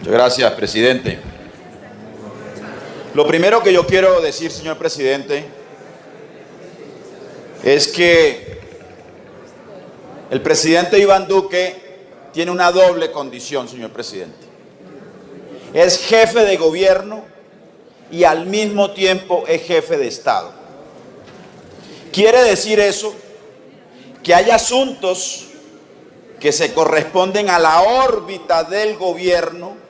Muchas gracias, presidente. Lo primero que yo quiero decir, señor presidente, es que el presidente Iván Duque tiene una doble condición, señor presidente. Es jefe de gobierno y al mismo tiempo es jefe de Estado. Quiere decir eso que hay asuntos que se corresponden a la órbita del gobierno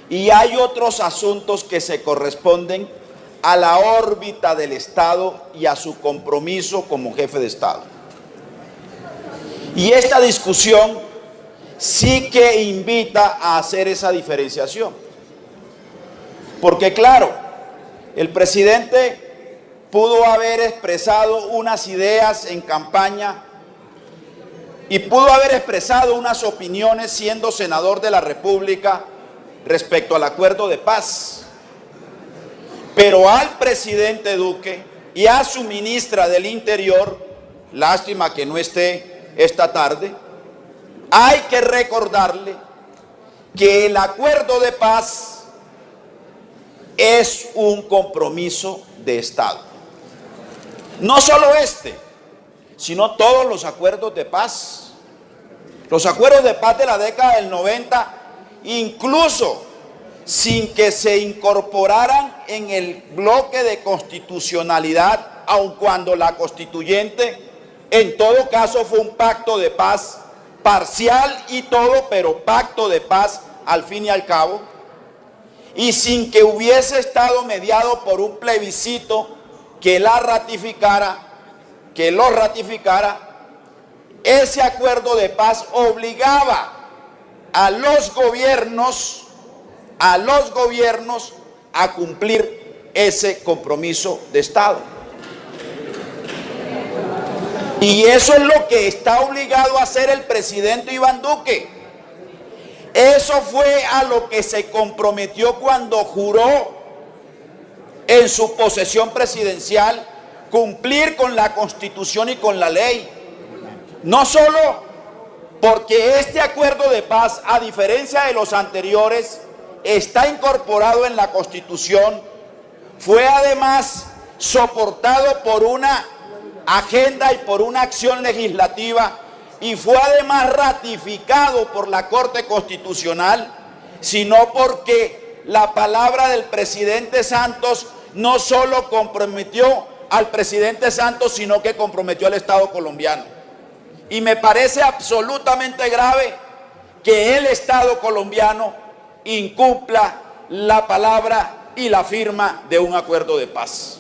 y hay otros asuntos que se corresponden a la órbita del Estado y a su compromiso como jefe de Estado. Y esta discusión sí que invita a hacer esa diferenciación. Porque claro, el presidente pudo haber expresado unas ideas en campaña y pudo haber expresado unas opiniones siendo senador de la República respecto al acuerdo de paz. Pero al presidente Duque y a su ministra del Interior, lástima que no esté esta tarde, hay que recordarle que el acuerdo de paz es un compromiso de Estado. No solo este, sino todos los acuerdos de paz. Los acuerdos de paz de la década del 90, incluso sin que se incorporaran en el bloque de constitucionalidad, aun cuando la constituyente en todo caso fue un pacto de paz parcial y todo, pero pacto de paz al fin y al cabo, y sin que hubiese estado mediado por un plebiscito que la ratificara, que lo ratificara, ese acuerdo de paz obligaba a los gobiernos a cumplir ese compromiso de Estado. Y eso es lo que está obligado a hacer el presidente Iván Duque. Eso fue a lo que se comprometió cuando juró en su posesión presidencial cumplir con la Constitución y con la ley. No solo porque este acuerdo de paz, a diferencia de los anteriores, está incorporado en la Constitución, fue además soportado por una agenda y por una acción legislativa y fue además ratificado por la Corte Constitucional, sino porque la palabra del presidente Santos no solo comprometió al presidente Santos, sino que comprometió al Estado colombiano. Y me parece absolutamente grave que el Estado colombiano incumpla la palabra y la firma de un acuerdo de paz.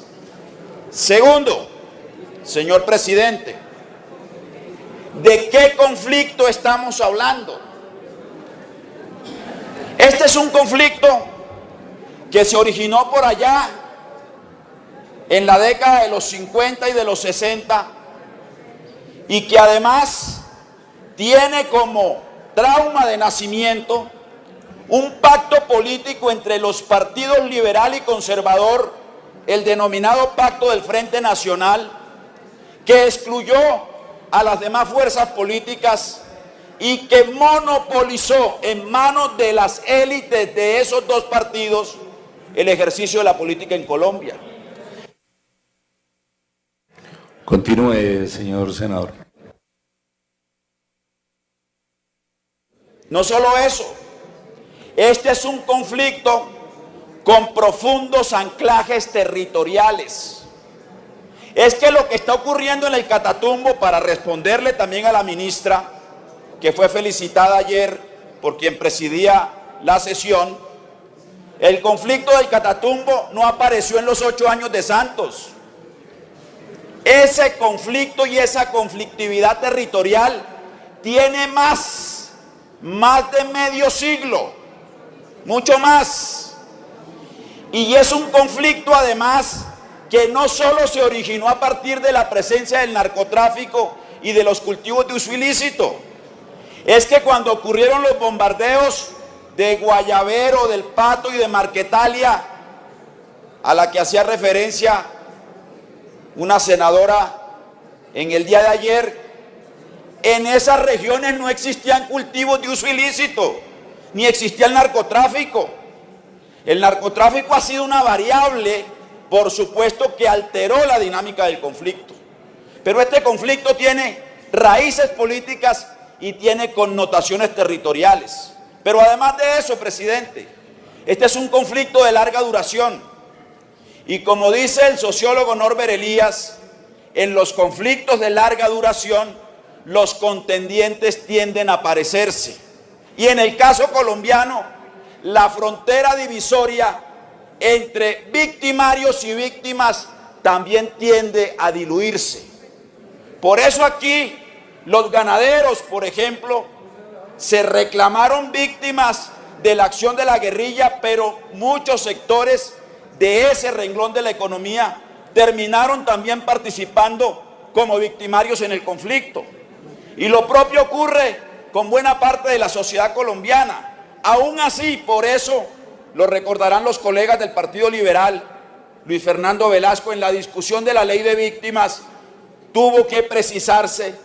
Segundo, señor presidente, ¿de qué conflicto estamos hablando? Este es un conflicto que se originó por allá en la década de los 50 y de los 60 y que además tiene como trauma de nacimiento un pacto político entre los partidos liberal y conservador, el denominado Pacto del Frente Nacional, que excluyó a las demás fuerzas políticas y que monopolizó en manos de las élites de esos dos partidos el ejercicio de la política en Colombia. Continúe, señor senador. No solo eso, este es un conflicto con profundos anclajes territoriales. Es que lo que está ocurriendo en el Catatumbo, para responderle también a la ministra, que fue felicitada ayer por quien presidía la sesión, el conflicto del Catatumbo no apareció en los 8 años de Santos. Ese conflicto y esa conflictividad territorial tiene más de medio siglo, mucho más. Y es un conflicto además que no solo se originó a partir de la presencia del narcotráfico y de los cultivos de uso ilícito. Es que cuando ocurrieron los bombardeos de Guayabero, del Pato y de Marquetalia, a la que hacía referencia una senadora en el día de ayer, en esas regiones no existían cultivos de uso ilícito, ni existía el narcotráfico. El narcotráfico ha sido una variable, por supuesto, que alteró la dinámica del conflicto. Pero este conflicto tiene raíces políticas y tiene connotaciones territoriales. Pero además de eso, presidente, este es un conflicto de larga duración. Y como dice el sociólogo Norbert Elias, en los conflictos de larga duración, los contendientes tienden a parecerse. Y en el caso colombiano, la frontera divisoria entre victimarios y víctimas también tiende a diluirse. Por eso aquí los ganaderos, por ejemplo, se reclamaron víctimas de la acción de la guerrilla, pero muchos sectores de ese renglón de la economía terminaron también participando como victimarios en el conflicto. Y lo propio ocurre con buena parte de la sociedad colombiana. Aún así, por eso, lo recordarán los colegas del Partido Liberal, Luis Fernando Velasco, en la discusión de la ley de víctimas, tuvo que precisarse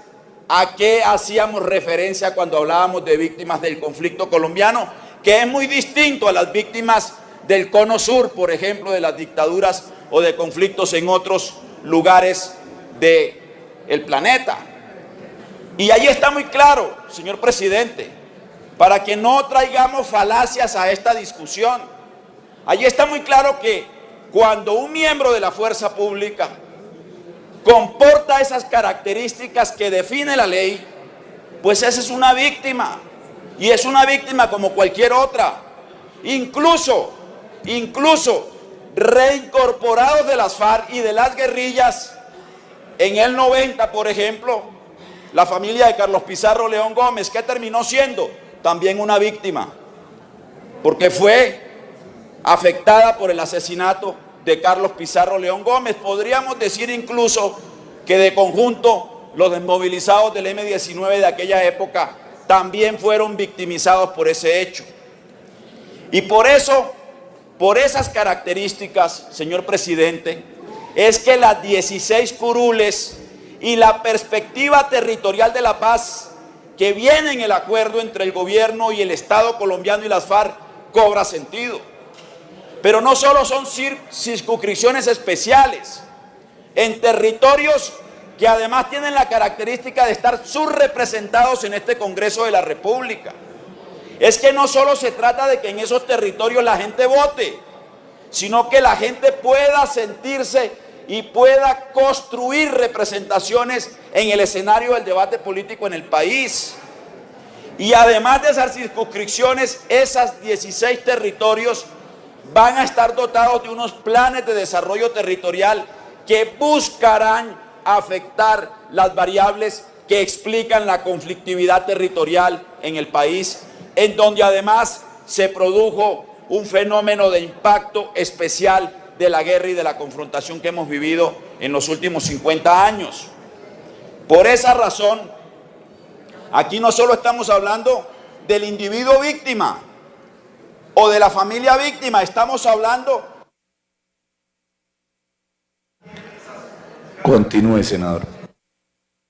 a qué hacíamos referencia cuando hablábamos de víctimas del conflicto colombiano, que es muy distinto a las víctimas del cono sur, por ejemplo, de las dictaduras o de conflictos en otros lugares del planeta. Y ahí está muy claro, señor presidente, para que no traigamos falacias a esta discusión. Allí está muy claro que cuando un miembro de la fuerza pública comporta esas características que define la ley, pues esa es una víctima, y es una víctima como cualquier otra. Incluso reincorporados de las FARC y de las guerrillas, en el 90, por ejemplo, la familia de Carlos Pizarro León Gómez, que terminó siendo también una víctima, porque fue afectada por el asesinato de Carlos Pizarro León Gómez. Podríamos decir incluso que de conjunto los desmovilizados del M-19 de aquella época también fueron victimizados por ese hecho. Y por eso, por esas características, señor presidente, es que las 16 curules y la perspectiva territorial de la paz que viene en el acuerdo entre el gobierno y el Estado colombiano y las FARC cobra sentido. Pero no solo son circunscripciones especiales, en territorios que además tienen la característica de estar subrepresentados en este Congreso de la República. Es que no solo se trata de que en esos territorios la gente vote, sino que la gente pueda sentirse y pueda construir representaciones en el escenario del debate político en el país. Y además de esas circunscripciones, esas 16 territorios van a estar dotados de unos planes de desarrollo territorial que buscarán afectar las variables que explican la conflictividad territorial en el país, en donde además se produjo un fenómeno de impacto especial de la guerra y de la confrontación que hemos vivido en los últimos 50 años. Por esa razón, aquí no solo estamos hablando del individuo víctima o de la familia víctima, estamos hablando... Continúe, senador.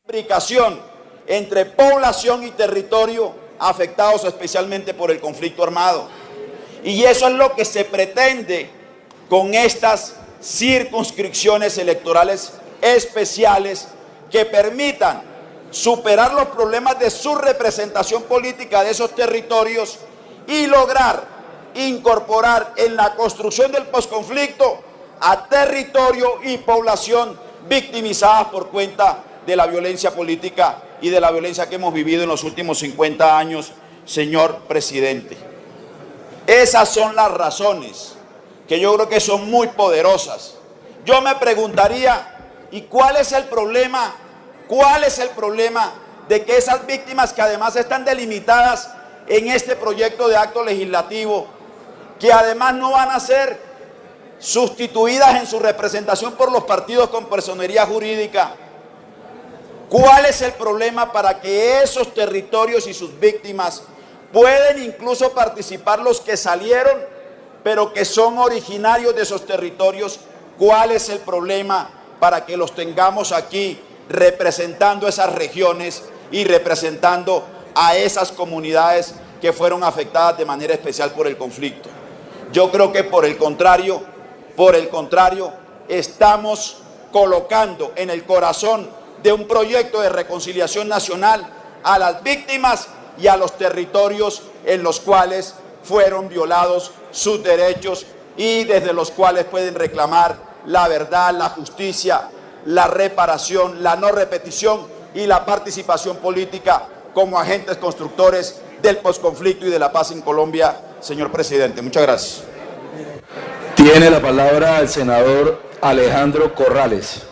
Imbricación entre población y territorio afectados especialmente por el conflicto armado. Y eso es lo que se pretende con estas circunscripciones electorales especiales que permitan superar los problemas de subrepresentación política de esos territorios y lograr incorporar en la construcción del posconflicto a territorio y población victimizadas por cuenta de la violencia política y de la violencia que hemos vivido en los últimos 50 años, señor presidente. Esas son las razones que yo creo que son muy poderosas. Yo me preguntaría, ¿y cuál es el problema? ¿Cuál es el problema de que esas víctimas que además están delimitadas en este proyecto de acto legislativo, que además no van a ser sustituidas en su representación por los partidos con personería jurídica? ¿Cuál es el problema para que esos territorios y sus víctimas pueden incluso participar los que salieron, pero que son originarios de esos territorios? ¿Cuál es el problema para que los tengamos aquí representando esas regiones y representando a esas comunidades que fueron afectadas de manera especial por el conflicto. Yo creo que por el contrario, estamos colocando en el corazón de un proyecto de reconciliación nacional a las víctimas y a los territorios en los cuales fueron violados sus derechos y desde los cuales pueden reclamar la verdad, la justicia, la reparación, la no repetición y la participación política como agentes constructores del posconflicto y de la paz en Colombia, señor presidente. Muchas gracias. Tiene la palabra el senador Alejandro Corrales.